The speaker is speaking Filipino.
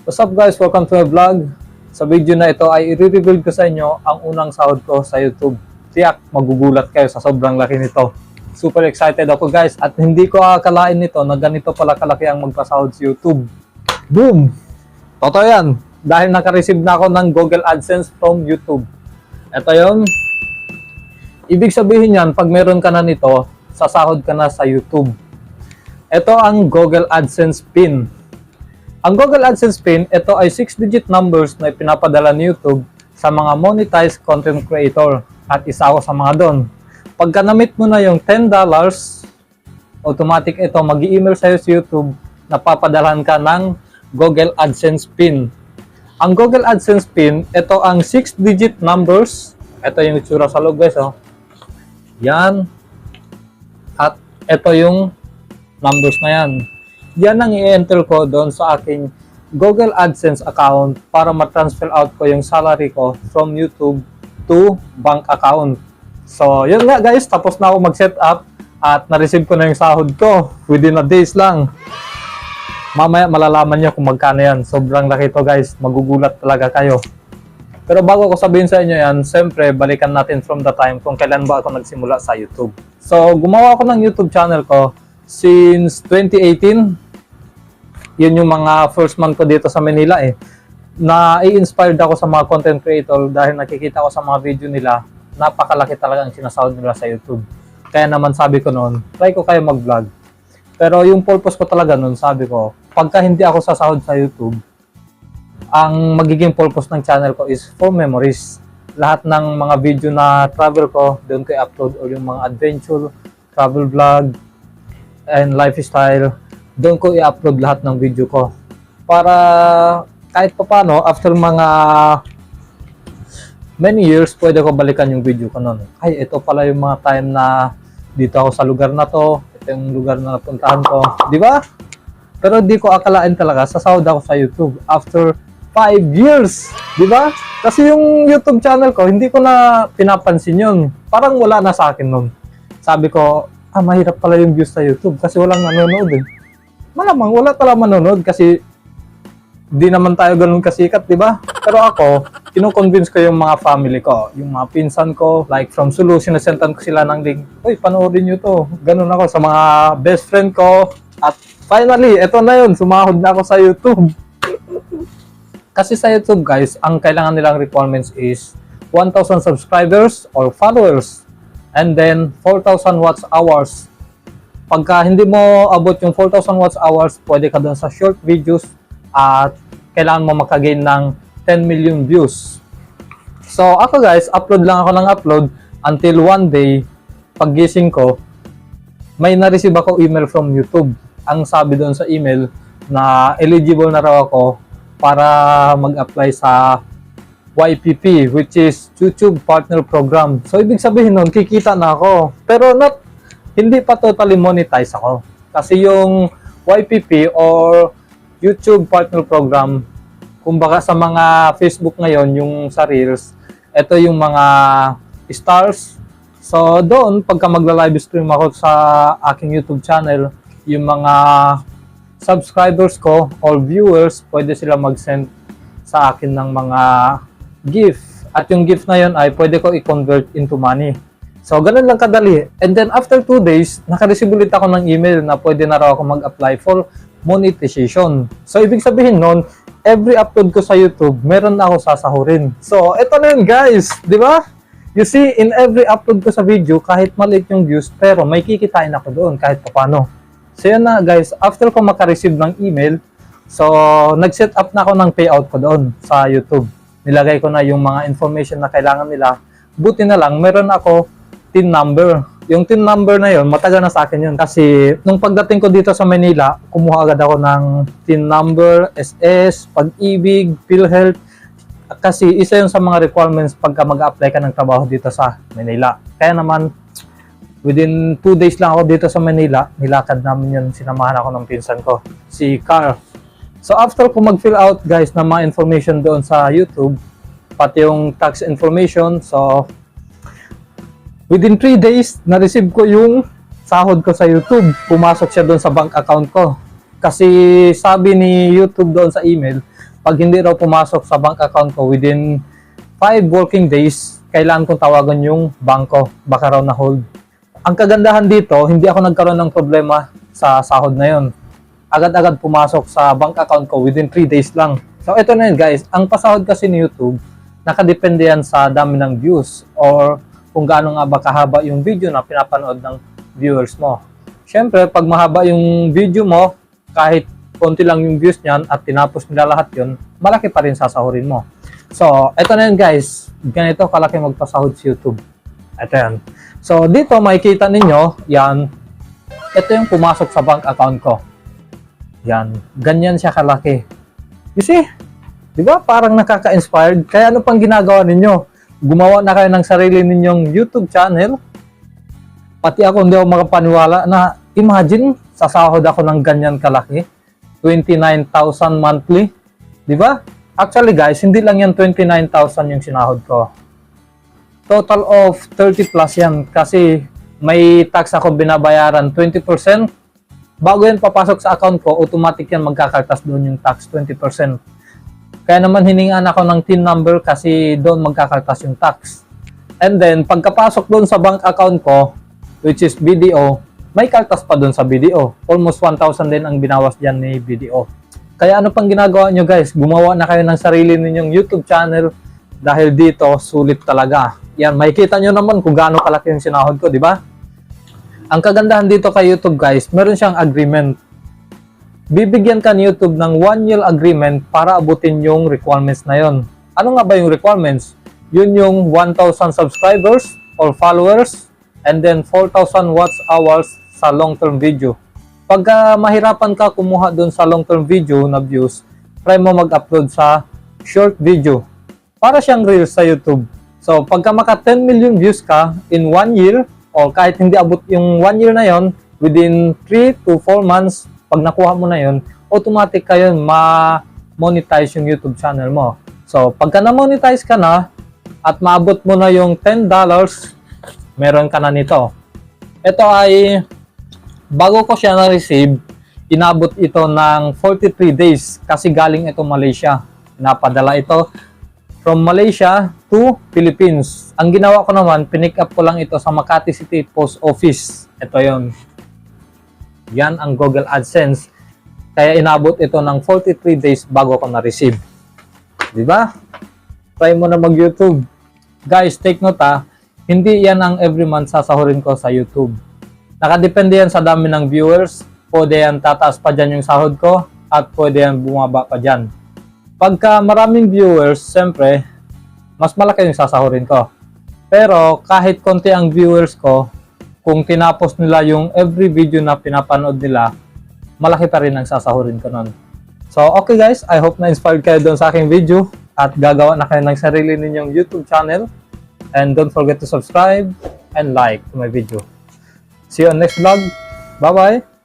What's up guys? Welcome to my vlog. Sa video na ito ay i-reveal ko sa inyo ang unang sahod ko sa YouTube. Tiyak, magugulat kayo sa sobrang laki nito. Super excited ako guys at hindi ko akalain nito na ganito pala kalaki ang magpasahod sa YouTube. Boom! Totoo yan. Dahil naka-receive na ako ng Google AdSense from YouTube. Ito yun. Ibig sabihin yan, pag meron ka na nito, sasahod ka na sa YouTube. Ito ang Google AdSense PIN. Ang Google AdSense PIN, ito ay 6-digit numbers na ipinapadala ni YouTube sa mga monetized content creator at isa ako sa mga doon. Pagka na-meet mo na yung $10, automatic ito mag-i-email sa'yo sa YouTube na papadalahan ka ng Google AdSense PIN. Ang Google AdSense PIN, ito ang 6-digit numbers. Ito yung itsura sa loob guys. Oh. Yan. At ito yung numbers na yan. Yan ang i-enter ko doon sa aking Google AdSense account para ma-transfer out ko yung salary ko from YouTube to bank account. So, yun nga guys, tapos na ako mag-set up at na-receive ko na yung sahod ko within a days lang. Mamaya malalaman nyo kung magkano yan. Sobrang laki to guys, magugulat talaga kayo. Pero bago ko sabihin sa inyo yan, siyempre balikan natin from the time kung kailan ba ako nagsimula sa YouTube. So, gumawa ako ng YouTube channel ko since 2018. Yun yung mga first month ko dito sa Manila eh. Na-i-inspired ako sa mga content creator dahil nakikita ko sa mga video nila, napakalaki talaga ang sinasahod nila sa YouTube. Kaya naman sabi ko noon, try ko kayo mag-vlog. Pero yung purpose ko talaga noon, sabi ko, pagka hindi ako sasahod sa YouTube, ang magiging purpose ng channel ko is for memories. Lahat ng mga video na travel ko, doon ko i-upload o yung mga adventure, travel vlog, and lifestyle, doon ko i-upload lahat ng video ko. Para kahit pa paano, after mga many years, pwede ko balikan yung video ko noon. Ay, ito pala yung mga time na dito ako sa lugar na to. Ito yung lugar na napuntahan ko. Di ba? Pero di ko akalain talaga, sasahod ako sa YouTube after 5 years. Di ba? Kasi yung YouTube channel ko, hindi ko na pinapansin yun. Parang wala na sa akin noon. Sabi ko, mahirap pala yung views sa YouTube kasi walang nanonood eh. Malamang wala talaga manonood kasi di naman tayo ganun kasikat, di ba? Pero ako, kino-convince ko yung mga family ko, yung mga pinsan ko, like from Sulu, sinasentan ko sila ng link, uy, panoorin nyo to. Ganun ako sa mga best friend ko. At finally, eto na yun, sumahod na ako sa YouTube. Kasi sa YouTube guys, ang kailangan nilang requirements is 1,000 subscribers or followers. And then 4,000 watch hours. Pagka hindi mo abot yung 4,000 watch hours, pwede ka doon sa short videos at kailangan mo makagain ng 10 million views. So ako guys, upload lang ako ng upload until one day, paggising ko, may na-receive ako email from YouTube. Ang sabi doon sa email na eligible na raw ako para mag-apply sa YPP, which is YouTube Partner Program. So ibig sabihin nun, kikita na ako. Pero hindi pa totally monetize ako. Kasi yung YPP or YouTube Partner Program, kumbaga sa mga Facebook ngayon, yung sa Reels, ito yung mga stars. So doon, pagka magla-live stream ako sa aking YouTube channel, yung mga subscribers ko or viewers, pwede sila mag-send sa akin ng mga gift. At yung gift na yun ay pwede ko i-convert into money. So, ganun lang kadali. And then, after 2 days, naka-receive ulit ako ng email na pwede na raw ako mag-apply for monetization. So, ibig sabihin nun, every upload ko sa YouTube, meron na ako sasahurin. So, eto na yun guys. Di ba? You see, in every upload ko sa video, kahit maliit yung views, pero may kikitain ako doon kahit paano. So, yan na guys. After ko maka-receive ng email, so, nag-set up na ako ng payout ko doon sa YouTube. Nilagay ko na yung mga information na kailangan nila. Buti na lang, meron ako TIN number. Yung TIN number na yun, matagal na sa akin yun. Kasi nung pagdating ko dito sa Manila, kumuha agad ako ng TIN number, SS, Pag-ibig, PhilHealth. Kasi isa yun sa mga requirements pagka mag-apply ka ng trabaho dito sa Manila. Kaya naman, within 2 days lang ako dito sa Manila, nilakad namin yun, sinamahan ako ng pinsan ko, si Carl. So after ko mag-fill out guys ng mga information doon sa YouTube, pati yung tax information, so within 3 days, na-receive ko yung sahod ko sa YouTube. Pumasok siya doon sa bank account ko. Kasi sabi ni YouTube doon sa email, pag hindi raw pumasok sa bank account ko within 5 working days, kailangan kong tawagan yung bangko, baka raw na-hold. Ang kagandahan dito, hindi ako nagkaroon ng problema sa sahod na yon. Agad-agad pumasok sa bank account ko within 3 days lang. So ito na yun guys, ang pasahod kasi ni YouTube, nakadepende yan sa dami ng views or kung gaano nga ba kahaba yung video na pinapanood ng viewers mo. Siyempre, pag mahaba yung video mo, kahit konti lang yung views niyan at tinapos nila lahat yun, malaki pa rin sasahurin mo. So, ito na yun guys. Ganito kalaki magpasahod sa YouTube. Ito yan. So, dito makikita ninyo, yan. Ito yung pumasok sa bank account ko. Yan. Ganyan siya kalaki. You see? Di ba? Parang nakaka-inspired. Kaya ano pang ginagawa ninyo? Gumawa na kayo ng sarili ninyong YouTube channel. Pati ako hindi ako makapaniwala na imagine, sasahod ako ng ganyan kalaki. 29,000 monthly. Di ba? Actually guys, hindi lang yan 29,000 yung sinahod ko. Total of 30 plus yan kasi may tax ako binabayaran 20%. Bago yan papasok sa account ko, automatic yan magkakaltas doon yung tax 20%. Kaya naman hiningaan ako ng TIN number kasi doon magkakaltas yung tax. And then, pagkapasok doon sa bank account ko, which is BDO, may kaltas pa doon sa BDO. Almost 1,000 din ang binawas dyan ni BDO. Kaya ano pang ginagawa nyo guys? Gumawa na kayo ng sarili ninyong YouTube channel dahil dito, sulit talaga. Yan, makikita nyo naman kung gaano kalaki yung sinahod ko, di ba? Ang kagandahan dito kay YouTube guys, meron siyang agreement. Bibigyan ka ni YouTube ng 1-year agreement para abutin yung requirements na yon. Ano nga ba yung requirements? Yun yung 1,000 subscribers or followers and then 4,000 watch hours sa long-term video. Pagka mahirapan ka kumuha dun sa long-term video na views, try mo mag-upload sa short video. Para siyang reels sa YouTube. So, pagka maka 10 million views ka in 1 year, o kahit hindi abot yung 1 year na yon, within 3 to 4 months, pag nakuha mo na yun, automatic kayo ma-monetize yung YouTube channel mo. So, pagka na-monetize ka na, at maabot mo na yung $10, meron ka na nito. Ito ay, bago ko siya na-receive, inabot ito ng 43 days kasi galing ito Malaysia. Napadala ito from Malaysia to Philippines. Ang ginawa ko naman, pinick up ko lang ito sa Makati City Post Office. Ito yon. Yan ang Google AdSense. Kaya inabot ito ng 43 days bago ko na-receive. Diba? Try mo na mag-YouTube. Guys, take note hindi yan ang every month sasahurin ko sa YouTube. Nakadepende yan sa dami ng viewers. Pwede yan tataas pa dyan yung sahod ko at pwede yan bumaba pa dyan. Pagka maraming viewers, siyempre, mas malaki yung sasahurin ko. Pero kahit konti ang viewers ko, kung tinapos nila yung every video na pinapanood nila, malaki pa rin ang sasahurin ko nun. So, okay guys, I hope na-inspired kayo doon sa aking video at gagawa na kayo ng sarili ninyong YouTube channel. And don't forget to subscribe and like to my video. See you on next vlog. Bye-bye!